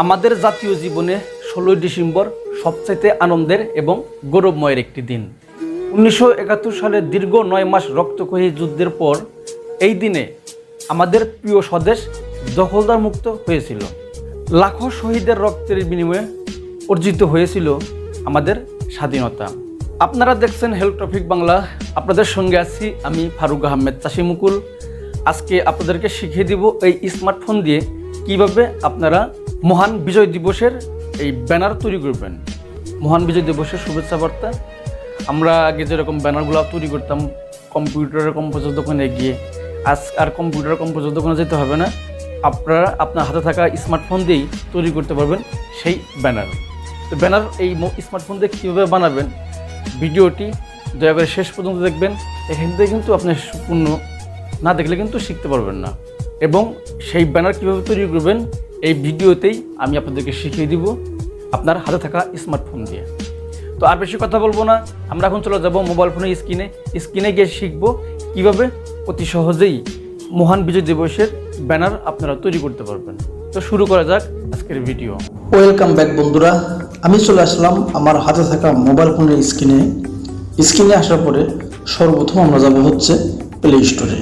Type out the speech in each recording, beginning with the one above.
আমাদের জাতীয় জীবনে 16 ডিসেম্বর সবচাইতে আনন্দের এবং গৌরবময়ের একটি দিন। 1971 সালে দীর্ঘ 9 মাস রক্তক্ষয়ী যুদ্ধের পর এই দিনে আমাদের প্রিয় স্বদেশ দখলদার মুক্ত হয়েছিল। লাখো শহীদের রক্তের বিনিময়ে অর্জিত হয়েছিল আমাদের স্বাধীনতা। আপনারা দেখছেন হেল্প টপিক বাংলা, আপনাদের সঙ্গে আছি আমি ফারুক আহমেদ চাষি মুকুল। আজকে আপনাদেরকে শিখিয়ে দিব এই স্মার্টফোন দিয়ে কিভাবে আপনারা মহান বিজয় দিবসের এই ব্যানার তৈরি করবেন। মহান বিজয় দিবসের শুভেচ্ছা বার্তা। আমরা আগে যেরকম ব্যানারগুলো তৈরি করতাম কম্পিউটারের কম্পোজার দোকানে গিয়ে, আজ আর কম্পিউটার কম্পোজার দোকানে যেতে হবে না। আপনারা আপনার হাতে থাকা স্মার্টফোন দিয়েই তৈরি করতে পারবেন সেই ব্যানার। তো ব্যানার এই স্মার্টফোন দিয়ে কীভাবে বানাবেন ভিডিওটি দয়া করে শেষ পর্যন্ত দেখবেন। এখান থেকে কিন্তু আপনি সম্পূর্ণ না দেখলে কিন্তু শিখতে পারবেন না, এবং সেই ব্যানার কীভাবে তৈরি করবেন এই ভিডিওতেই আমি আপনাদেরকে শিখিয়ে দিব আপনার হাতে থাকা স্মার্টফোন দিয়ে। তো আর বেশি কথা বলবো না, আমরা এখন চলে যাব মোবাইল ফোনের স্ক্রিনে গিয়ে শিখব কীভাবে অতি সহজেই মহান বিজয় দিবসের ব্যানার আপনারা তৈরি করতে পারবেন। তো শুরু করা যাক আজকের ভিডিও। ওয়েলকাম ব্যাক বন্ধুরা, আমি চলে আসলাম আমার হাতে থাকা মোবাইল ফোনের স্ক্রিনে আসার পরে সর্বপ্রথম আমরা যাব হচ্ছে প্লে স্টোরে।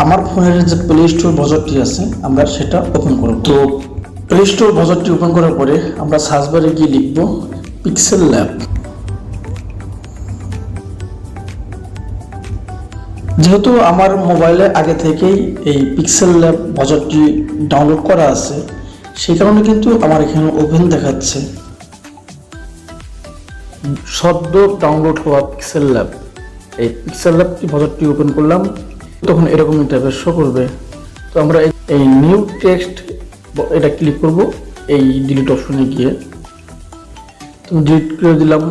আমার ফোনের যে প্লে স্টোর ব্রাউজারটি আছে আমরা সেটা ওপেন করব। তো প্লে স্টোর ব্রাউজারটি ওপেন করার পরে আমরা সার্চ বারে গিয়ে লিখব পিক্সেল ল্যাব। যেহেতু আমার মোবাইলে আগে থেকেই এই পিক্সেল ল্যাব ব্রাউজারটি ডাউনলোড করা আছে, সেই কারণে কিন্তু আমার এখানে ওপেন দেখাচ্ছে সদ্য ডাউনলোড হওয়া পিক্সেল ল্যাব। এই পিক্সেল ল্যাবটি ব্রাউজারটি ওপেন করলাম, তখন এরকম ইন্টারফেস শো করবে। তো আমরা এই নিউ টেক্সট এটা ক্লিক করব এই ডিলিট অপশনে গিয়ে, তো ডিলিট করে দিলাম।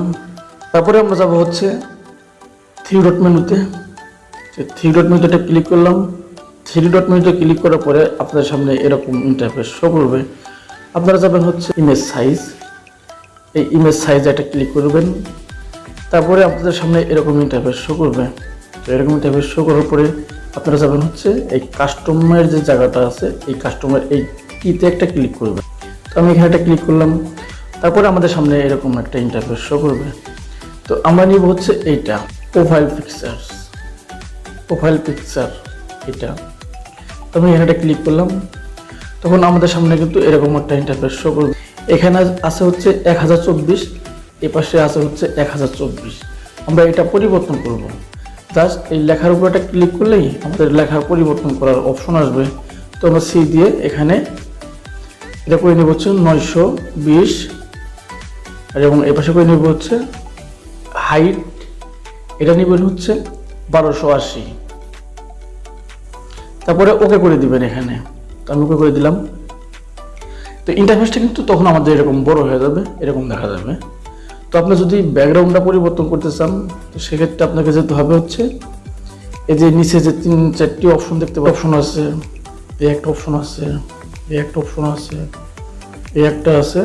তারপরে আমরা যাব হচ্ছে থ্রি ডট মেনুতে। থ্রি ডট মেনুতে ক্লিক করলাম। থ্রি ডট মেনুতে ক্লিক করার পরে আপনাদের সামনে এরকম ইন্টারফেস শো করবে। আপনারা যাবেন হচ্ছে ইমেজ সাইজ, এই ইমেজ সাইজে একটা ক্লিক করবেন। তারপরে আপনাদের সামনে এরকম ইন্টারফেস শো করবে। তো এরকম ইন্টারফেস শো করার পরে আপনারা যাবেন হচ্ছে এই কাস্টমের যে জায়গাটা আছে, এই কাস্টমার এই কিতে একটা ক্লিক করবে। তো আমি এখানে একটা ক্লিক করলাম। তারপরে আমাদের সামনে এরকম একটা ইন্টারফেস শো করবে। তো আমরা নিব হচ্ছে এইটা প্রোফাইল পিকচার এটা। তো আমি এখানে একটা ক্লিক করলাম, তখন আমাদের সামনে কিন্তু এরকম একটা ইন্টারফেস শো করবে। এখানে আছে হচ্ছে 1024, এ পাশে আছে হচ্ছে 1024। আমরা এটা পরিবর্তন করব। জাস্ট এই লেখার উপর একটা ক্লিক করলেই আমাদের লেখা পরিবর্তন করার অপশন আসবে। তো আমরা সি দিয়ে এখানে এটা করে নেব হচ্ছে 920, এবং এ পাশে করে নেব হচ্ছে হাইট, এটা নেবেন হচ্ছে 1280। তারপরে ওকে করে দিবেন এখানে। তো আমি ওকে করে দিলাম। তো ইন্টারফেসটা কিন্তু তখন আমাদের এরকম বড় হয়ে যাবে, এরকম দেখা যাবে। তো আপনি যদি ব্যাকগ্রাউন্ডটা পরিবর্তন করতে চান, তো সেক্ষেত্রে আপনাকে যেতে হবে হচ্ছে এই যে নিচে যে 3-4টি অপশন দেখতে পাবেন, অপশন আছে, এই একটা অপশন আছে, এই একটা অপশন আছে, এই একটা আছে,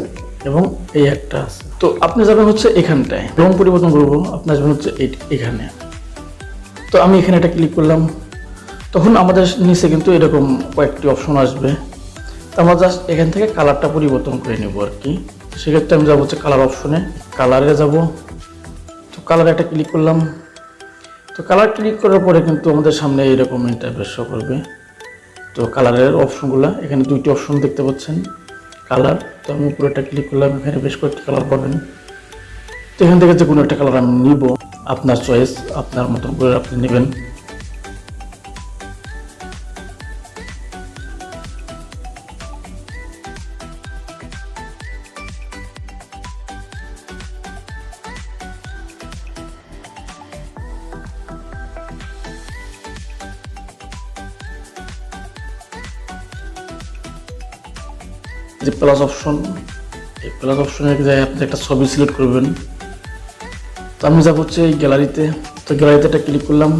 এবং এই একটা আছে। তো আপনি যাবেন হচ্ছে এখানটায়, রং পরিবর্তন করবো, আপনার যাবেন হচ্ছে এখানে। তো আমি এখানে একটা ক্লিক করলাম, তখন আমাদের নিচে কিন্তু এরকম কয়েকটি অপশন আসবে। তো আমরা জাস্ট এখান থেকে কালারটা পরিবর্তন করে নেব আর কি। সেক্ষেত্রে আমি যাবো হচ্ছে কালার অপশনে, কালারে যাব। তো কালারে একটা ক্লিক করলাম। তো কালার ক্লিক করার পরে কিন্তু আমাদের সামনে এরকম ইন্টারফেস শো করবে। তো কালারের অপশনগুলো এখানে 2টি অপশন দেখতে পাচ্ছেন কালার। তো আমি পুরোটা ক্লিক করলাম, এখানে বেশ কয়েকটি কালার পাবেন। তো এখান থেকে যে কোনো একটা কালার আমি নিব, আপনার চয়েস, আপনার মতন করে আপনি নেবেন। যে প্লাস অপশন, এই প্লাস অপশনের জায়গায় আপনি একটা ছবি সিলেক্ট করবেন। তো আমি যাব হচ্ছে এই গ্যালারিতে। তো গ্যালারিতে একটা ক্লিক করলাম।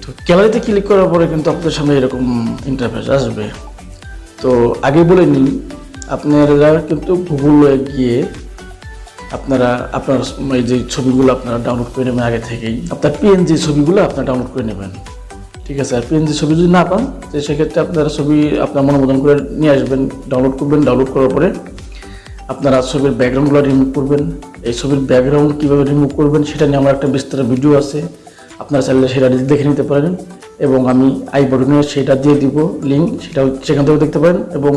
তো গ্যালারিতে ক্লিক করার পরে কিন্তু আপনাদের সামনে এরকম ইন্টারফেস আসবে। তো আগে বলে নিই, আপনারা কিন্তু গুগলে গিয়ে আপনারা আপনার এই যে ছবিগুলো আপনারা ডাউনলোড করে নেবেন আগে থেকেই, আপনার পিএনজি ছবিগুলো আপনারা ডাউনলোড করে নেবেন। ঠিক আছে। আর পিএনজি ছবি যদি না পান, তো সেক্ষেত্রে আপনারা ছবি আপনার মনোমোদন করে নিয়ে আসবেন, ডাউনলোড করবেন। ডাউনলোড করার পরে আপনারা ছবির ব্যাকগ্রাউন্ডগুলো রিমুভ করবেন। এই ছবির ব্যাকগ্রাউন্ড কীভাবে রিমুভ করবেন সেটা নিয়ে আমার একটা বিস্তারিত ভিডিও আছে, আপনারা চাইলে সেটা দেখে নিতে পারেন। এবং আমি আই বাটনে সেটা দিয়ে দিব লিঙ্ক, সেটাও সেখান থেকেও দেখতে পারেন। এবং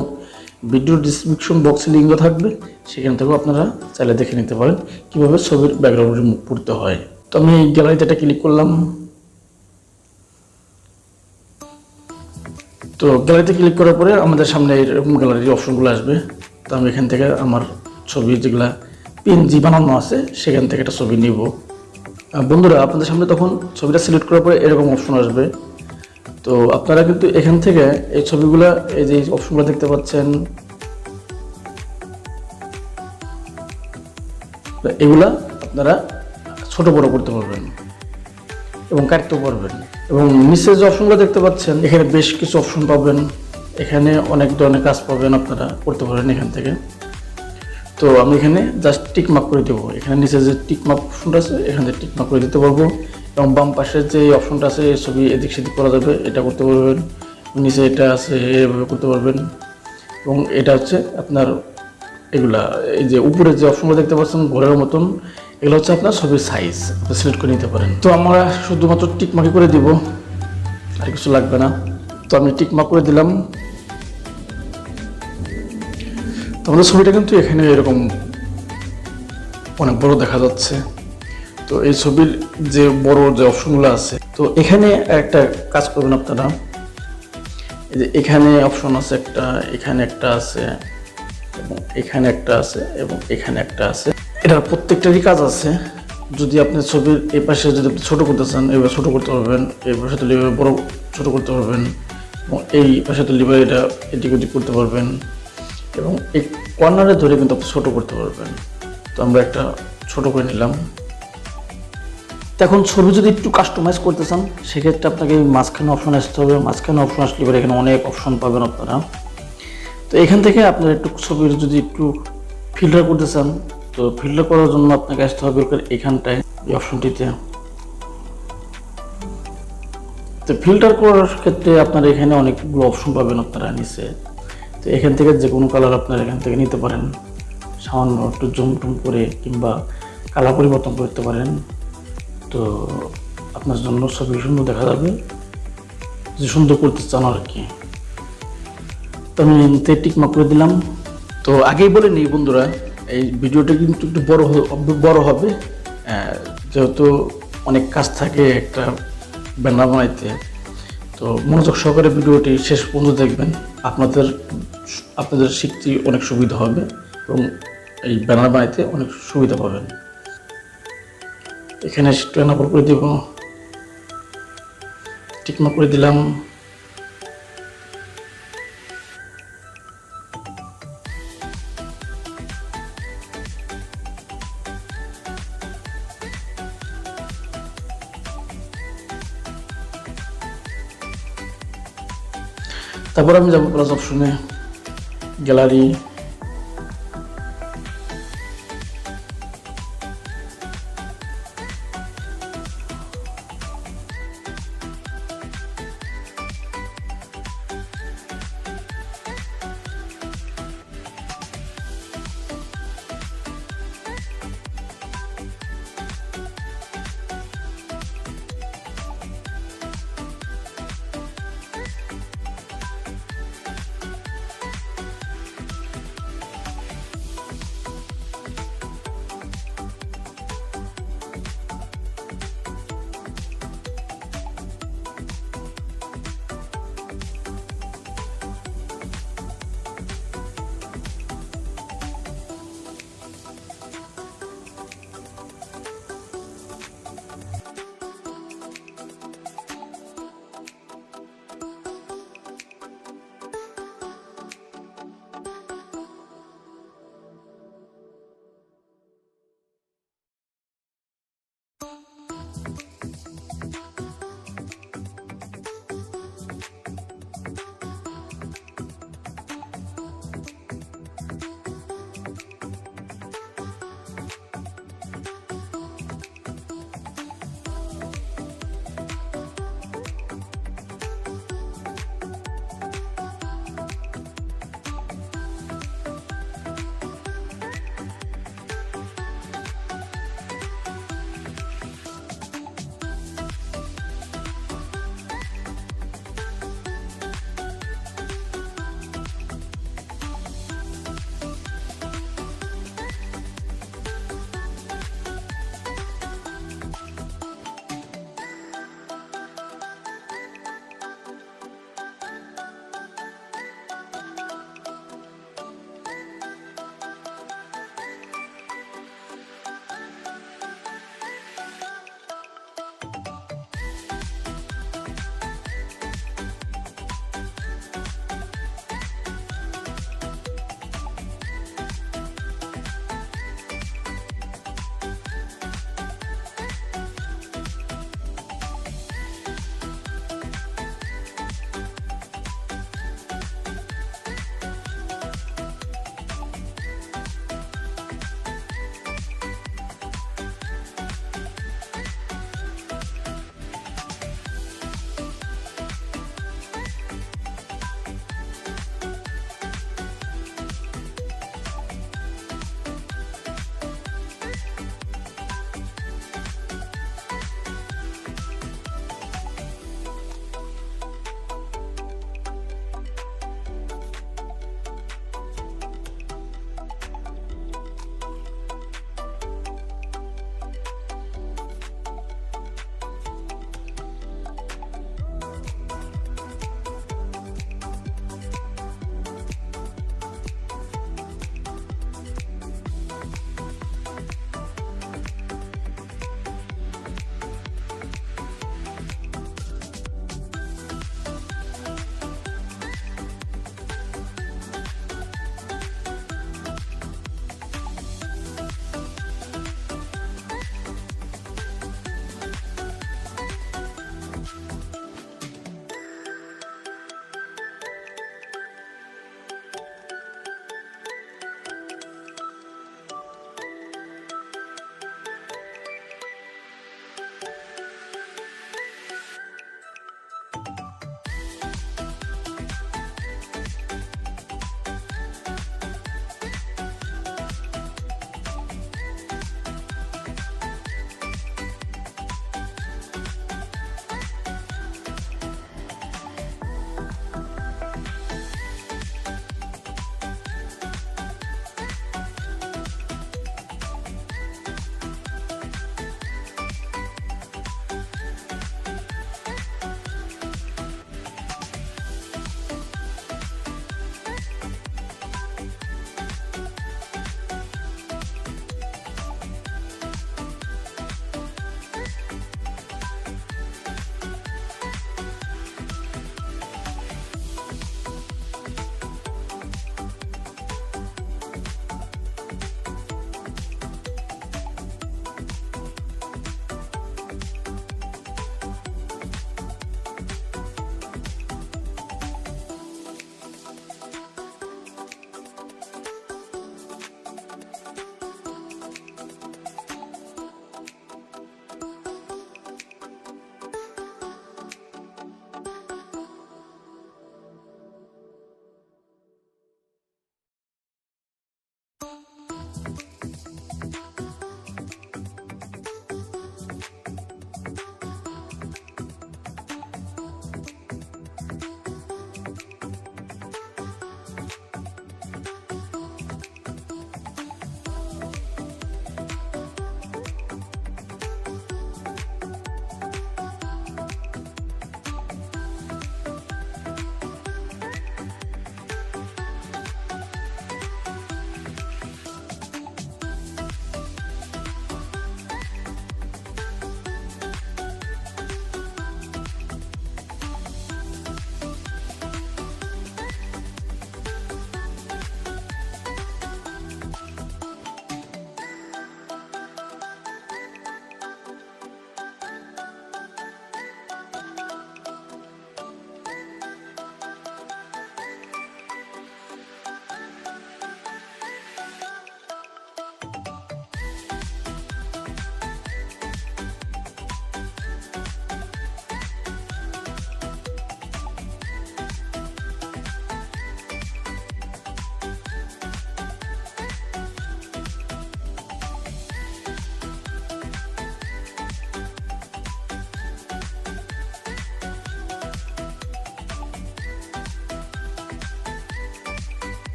ভিডিওর ডিসক্রিপশন বক্সে লিঙ্কও থাকবে, সেখান থেকেও আপনারা চাইলে দেখে নিতে পারেন কীভাবে ছবির ব্যাকগ্রাউন্ড রিমুভ করতে হয়। তো আমি গ্যালারিতে এটা ক্লিক করলাম। তো গ্যালারিতে ক্লিক করার পরে আমাদের সামনে এরকম গ্যালারির অপশনগুলো আসবে। তো আমি এখান থেকে আমার ছবি যেগুলা পিএনজি বানানো আছে সেখান থেকে একটা ছবি নিব। বন্ধুরা, আপনাদের সামনে তখন ছবিটা সিলেক্ট করার পরে এরকম অপশন আসবে। তো আপনারা কিন্তু এখান থেকে এই ছবিগুলা, এই যে অপশনগুলো দেখতে পাচ্ছেন, এগুলা আপনারা ছোট বড় করতে পারবেন এবং কাটতে পারবেন। এবং নিচে যে অপশনগুলো দেখতে পাচ্ছেন, এখানে বেশ কিছু অপশন পাবেন, এখানে অনেক ধরনের কাজ পাবেন, আপনারা করতে পারবেন এখান থেকে। তো আমি এখানে জাস্ট টিক মার্ক করে দেবো। এখানে নিচে যে টিক মার্ক অপশনটা আছে, এখান থেকে টিক মার্ক করে দিতে পারবো। এবং বাম পাশের যে অপশনটা আছে, এই ছবি এদিক সেদিক করা যাবে, এটা করতে পারবেন। নিচে এটা আছে, এভাবে করতে পারবেন। এবং এটা হচ্ছে আপনার এগুলা, এই যে উপরে যে অপশনগুলো দেখতে পাচ্ছেন ঘরের মতন, এগুলো হচ্ছে আপনার ছবির সাইজ, আপনি সিলেক্ট করে নিতে পারেন। তো আমরা শুধুমাত্র টিক মার্ক করে দিব, আর কিছু লাগবে না। তো আমি টিক মার্ক করে দিলাম। তো আমাদের ছবিটা কিন্তু এখানে এরকম অনেক বড় দেখা যাচ্ছে। তো এই ছবির যে বড় যে অপশনগুলো আছে, তো এখানে একটা কাজ করবেন আপনারা। এই যে এখানে অপশন আছে একটা, এখানে একটা আছে, এবং এখানে একটা আছে, এবং এখানে একটা আছে। এটার প্রত্যেকটারই কাজ আছে। যদি আপনি ছবির এই পাশে যদি আপনি ছোটো করতে চান, এবার ছোটো করতে পারবেন। এই পাশে তুলে এবার বড় ছোটো করতে পারবেন। এবং এই পাশে তুলে এবার এটা এদিক ওদিক করতে পারবেন। এবং এই কর্নারে ধরে কিন্তু আপনি ছোটো করতে পারবেন। তো আমরা একটা ছোট করে নিলাম। এখন ছবি যদি একটু কাস্টমাইজ করতে চান, সেক্ষেত্রে আপনাকে মাঝখানে অপশন আসতে হবে। মাঝখানে অপশন আসলে এবার এখানে অনেক অপশন পাবেন আপনারা। তো এখান থেকে আপনারা একটু ছবির যদি একটু ফিল্টার করতে চান, তো ফিল্টার করার জন্য আপনাকে আসতে হবে এখানটায়, এই অপশনটিতে। তো ফিল্টার করার ক্ষেত্রে আপনারা এখানে অনেকগুলো অপশন পাবেন আপনারা নিচে। তো এখান থেকে যে কোনো কালার আপনারা এখান থেকে নিতে পারেন, সামান্য একটু জুম টুম করে, কিংবা কালার পরিবর্তন করতে পারেন। তো আপনার জন্য ছবি সুন্দর দেখা যাবে, যে সুন্দর করতে চান আর কি। তো আমি টিক মার্ক করে দিলাম। তো আগেই বলে নিই বন্ধুরা, এই ভিডিওটা কিন্তু একটু বড় হবে, যেহেতু অনেক কাজ থাকে একটা ব্যানার বানাইতে। তো মনোযোগ সহকারে ভিডিওটি শেষ পর্যন্ত দেখবেন, আপনাদের শিখতে অনেক সুবিধা হবে এবং এই ব্যানার বানাইতে অনেক সুবিধা পাবেন। এখানে স্ট্যান্ড করে দিব, টিক মার্ক করে দিলাম। তারপর আমি যাবো প্লাস অপশনে, গ্যালারি।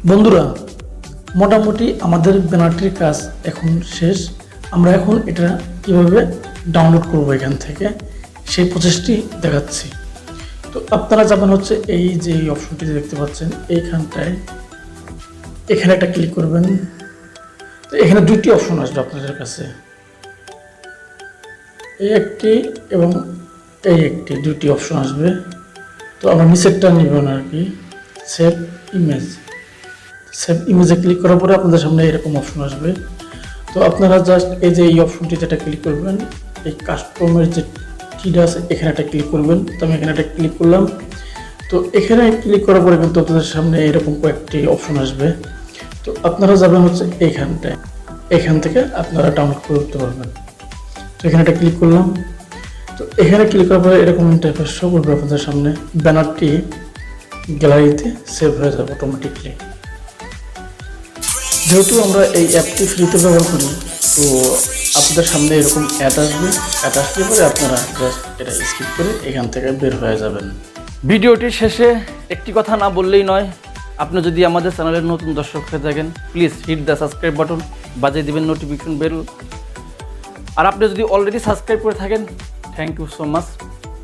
বন্ধুরা, মোটামুটি আমাদের ব্যানারটির কাজ এখন শেষ। আমরা এখন এটা কিভাবে ডাউনলোড করব এখান থেকে সেই প্রসেসটি দেখাচ্ছি। তো আপনারা যাবেন হচ্ছে এই যে অপশনটি দেখতে পাচ্ছেন এইখানটায়, এখানে একটা ক্লিক করবেন। তো এখানে দুইটি অপশন আসবে আপনাদের কাছে, এই একটি এবং এই একটি, দুইটি অপশন আসবে। তো আমরা নিচেরটা নিব না আর কি, সেভ ইমেজ। সেভ ইমেজে ক্লিক করার পরে আপনাদের সামনে এরকম অপশন আসবে। তো আপনারা জাস্ট এই যে এই অপশনটিতে একটা ক্লিক করবেন, এই কাস্টমের যে টিটা আছে এখানে একটা ক্লিক করবেন। তো আমি এখানে একটা ক্লিক করলাম। তো এখানে ক্লিক করার পরে কিন্তু আপনাদের সামনে এরকম কয়েকটি অপশন আসবে। তো আপনারা যাবেন হচ্ছে এইখানটায়, এখান থেকে আপনারা ডাউনলোড করতে পারবেন। তো এখানে একটা ক্লিক করলাম। তো এখানে ক্লিক করার পরে এরকম ইন্টারফেস শো করবে আপনাদের সামনে। ব্যানারটি গ্যালারিতে সেভ হয়ে যাবে অটোমেটিকলি। যেহেতু আমরা এই অ্যাপটি ফ্রিতে ব্যবহার করি, তো আপনাদের সামনে এরকম অ্যাড আসবে। অ্যাড আসলে পরে আপনারা জাস্ট এটা স্কিপ করে এখান থেকে বের হয়ে যাবেন। ভিডিওটির শেষে একটি কথা না বললেই নয়, আপনি যদি আমাদের চ্যানেলের নতুন দর্শক হয়ে থাকেন, please hit the subscribe button, বাজিয়ে দিবেন নোটিফিকেশন বেল। আর আপনি যদি অলরেডি সাবস্ক্রাইব করে থাকেন, থ্যাংক ইউ সো মাচ।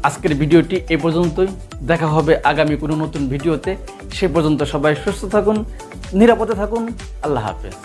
আজকের ভিডিওটি এই পর্যন্তই। দেখা হবে আগামী কোনো নতুন ভিডিওতে। সে পর্যন্ত সবাই সুস্থ থাকুন, নিরাপদে থাকুন। আল্লাহ হাফেজ।